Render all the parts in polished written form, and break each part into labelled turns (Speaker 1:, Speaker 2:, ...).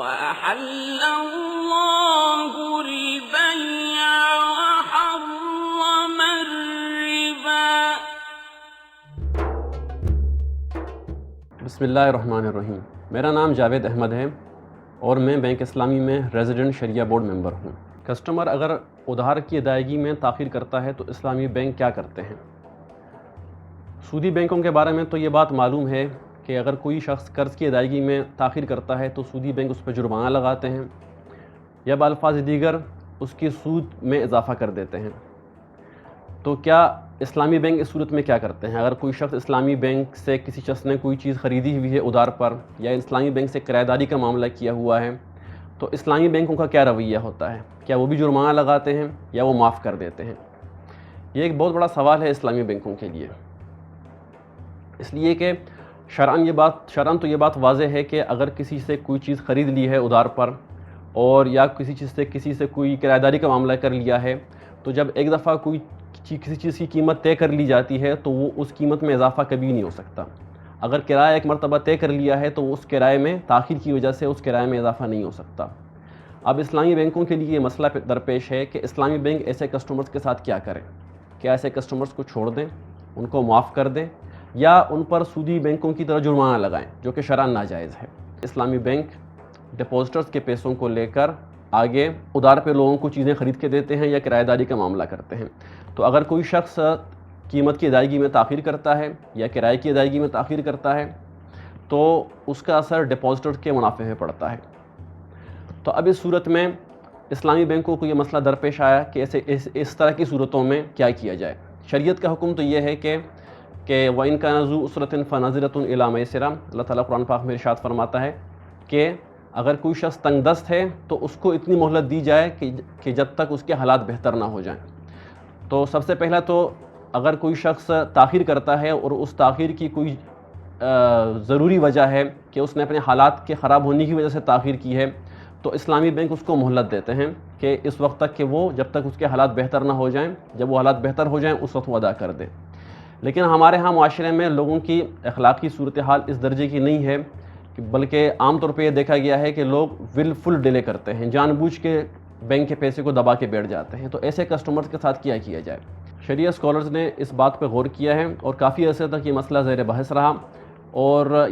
Speaker 1: وَأَحَلَّ اللَّهُ الْبَيْعَ وَحَرَّمَ الرِّبَا۔
Speaker 2: بسم اللہ الرحمن الرحیم۔ میرا نام جاوید احمد ہے اور میں بینک اسلامی میں ریزیڈنٹ شریعہ بورڈ ممبر ہوں۔ کسٹمر اگر ادھار کی ادائیگی میں تاخیر کرتا ہے تو اسلامی بینک کیا کرتے ہیں؟ سودی بینکوں کے بارے میں تو یہ بات معلوم ہے کہ اگر کوئی شخص قرض کی ادائیگی میں تاخیر کرتا ہے تو سودی بینک اس پہ جرمانہ لگاتے ہیں یا بالفاظ دیگر اس کی سود میں اضافہ کر دیتے ہیں۔ تو کیا اسلامی بینک اس صورت میں کیا کرتے ہیں؟ اگر کوئی شخص اسلامی بینک سے کسی شخص نے کوئی چیز خریدی ہوئی ہے ادھار پر یا اسلامی بینک سے کرایہ داری کا معاملہ کیا ہوا ہے تو اسلامی بینکوں کا کیا رویہ ہوتا ہے؟ کیا وہ بھی جرمانہ لگاتے ہیں یا وہ معاف کر دیتے ہیں؟ یہ ایک بہت بڑا سوال ہے اسلامی بینکوں کے لیے، اس لیے کہ شرعاً تو یہ بات واضح ہے کہ اگر کسی سے کوئی چیز خرید لی ہے ادھار پر اور یا کسی سے کوئی کرایہ داری کا معاملہ کر لیا ہے تو جب ایک دفعہ کسی چیز کی قیمت طے کر لی جاتی ہے تو وہ اس قیمت میں اضافہ کبھی نہیں ہو سکتا۔ اگر کرایہ ایک مرتبہ طے کر لیا ہے تو وہ اس کرائے میں تاخیر کی وجہ سے اس کرائے میں اضافہ نہیں ہو سکتا۔ اب اسلامی بینکوں کے لیے یہ مسئلہ درپیش ہے کہ اسلامی بینک ایسے کسٹمرز کے ساتھ کیا کریں؟ کیا ایسے کسٹمرز کو چھوڑ دیں، ان کو معاف کر دیں یا ان پر سودی بینکوں کی طرح جرمانہ لگائیں جو کہ شرعاً ناجائز ہے؟ اسلامی بینک ڈپازٹرز کے پیسوں کو لے کر آگے ادھار پہ لوگوں کو چیزیں خرید کے دیتے ہیں یا کرایہ داری کا معاملہ کرتے ہیں۔ تو اگر کوئی شخص قیمت کی ادائیگی میں تاخیر کرتا ہے یا کرائے کی ادائیگی میں تاخیر کرتا ہے تو اس کا اثر ڈپازٹر کے منافع میں پڑتا ہے۔ تو اب اس صورت میں اسلامی بینکوں کو یہ مسئلہ درپیش آیا کہ اس طرح کی صورتوں میں کیا کیا جائے۔ شریعت کا حکم تو یہ ہے کہ وَإِنْ كَانَ ذُو عُسْرَةٍ فَنَظِرَةٌ إِلَىٰ مَيْسَرَةٍ، اللہ تعالیٰ قرآن پاک میں ارشاد فرماتا ہے کہ اگر کوئی شخص تنگ دست ہے تو اس کو اتنی مہلت دی جائے کہ جب تک اس کے حالات بہتر نہ ہو جائیں۔ تو سب سے پہلا تو اگر کوئی شخص تاخیر کرتا ہے اور اس تاخیر کی کوئی ضروری وجہ ہے کہ اس نے اپنے حالات کے خراب ہونے کی وجہ سے تاخیر کی ہے تو اسلامی بینک اس کو مہلت دیتے ہیں کہ اس وقت تک کہ وہ جب تک اس کے حالات بہتر نہ ہو جائیں، جب وہ حالات بہتر ہو جائیں اس وقت وہ ادا کر دیں۔ لیکن ہمارے ہاں معاشرے میں لوگوں کی اخلاقی صورتحال اس درجے کی نہیں ہے بلکہ عام طور پہ یہ دیکھا گیا ہے کہ لوگ ول ڈیلے کرتے ہیں، جان بوجھ کے بینک کے پیسے کو دبا کے بیٹھ جاتے ہیں۔ تو ایسے کسٹمرز کے ساتھ کیا کیا جائے؟ شریعہ اسکالرز نے اس بات پہ غور کیا ہے اور کافی عرصے تک یہ مسئلہ زیر بحث رہا اور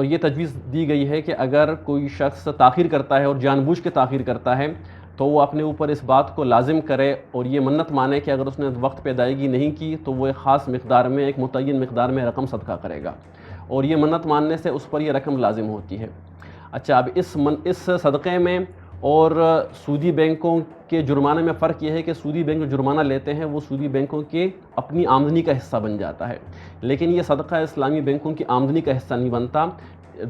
Speaker 2: یہ تجویز دی گئی ہے کہ اگر کوئی شخص تاخیر کرتا ہے اور جان بوجھ کے تاخیر کرتا ہے تو وہ اپنے اوپر اس بات کو لازم کرے اور یہ منت مانے کہ اگر اس نے وقت پہ ادائیگی نہیں کی تو وہ ایک خاص مقدار میں، ایک متعین مقدار میں رقم صدقہ کرے گا اور یہ منت ماننے سے اس پر یہ رقم لازم ہوتی ہے۔ اچھا، اب اس صدقے میں اور سودی بینکوں کے جرمانے میں فرق یہ ہے کہ سودی بینک جو جرمانہ لیتے ہیں وہ سودی بینکوں کی اپنی آمدنی کا حصہ بن جاتا ہے، لیکن یہ صدقہ اسلامی بینکوں کی آمدنی کا حصہ نہیں بنتا،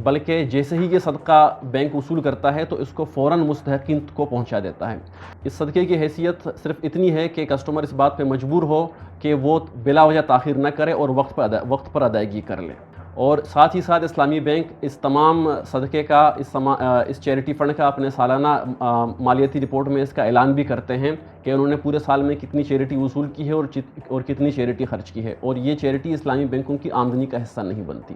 Speaker 2: بلکہ جیسے ہی یہ صدقہ بینک وصول کرتا ہے تو اس کو فوراً مستحقین کو پہنچا دیتا ہے۔ اس صدقے کی حیثیت صرف اتنی ہے کہ کسٹمر اس بات پہ مجبور ہو کہ وہ بلا وجہ تاخیر نہ کرے اور وقت پر ادائیگی کر لے۔ اور ساتھ ہی ساتھ اسلامی بینک اس تمام صدقے کا، اس چیریٹی فنڈ کا اپنے سالانہ مالیاتی رپورٹ میں اس کا اعلان بھی کرتے ہیں کہ انہوں نے پورے سال میں کتنی چیریٹی وصول کی ہے اور کتنی چیریٹی خرچ کی ہے، اور یہ چیریٹی اسلامی بینکوں کی آمدنی کا حصہ نہیں بنتی۔